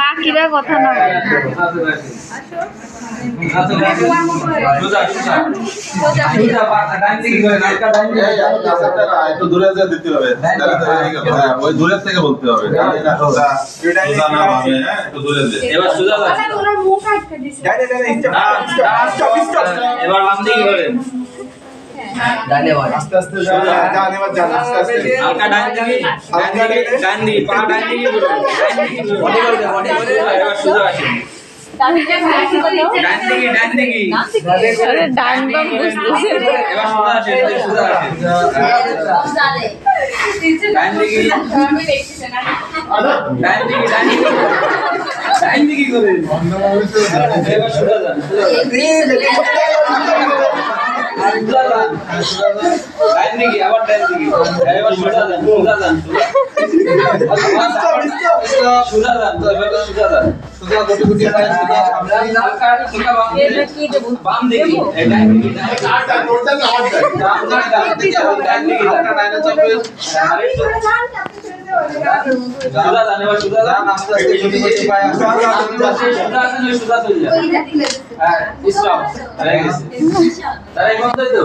বাকিরা কথা না একটু দূরে দিতে হবে, ওই দূরের থেকে বলতে হবে। একটু দূরে দে। এবার সোজা এবার বাম দিকে করেন। আস্তে আস্তে যান, এবার যান আস্তে আস্তে। হালকা ডান দিকে, ডান দিকে, পা ডান দিকে ঘুরুন। বডি করে এবার সোজা আসেন। ডান দিকে। আরে ডান বাম বুঝতেছি এবার সোজা আসেন, সোজা আসেন। ডান দিকে। ডান দিকে করেন। এবার সোজা যান, ডান দিকে, আবার ডান দিকে। এবার সোজা যান, সোজা যান। সোজা যান, সোজা যান। সোজা গুটি গুটি পায়, সোজা সামনে হালকা সোজা বাম দিকে। বাম দিকে, ডান দিকে, ডান দিকে, ডান দিকে, ডানে চাপে। সোজা যান, এবার সোজা যান, আস্তে আস্তে গুটি গুটি পায়। সোজা আসেন, সোজা চলে যান। হ্যাঁ, স্টপ। হয়ে গেছে। তাই বন্ধ তো?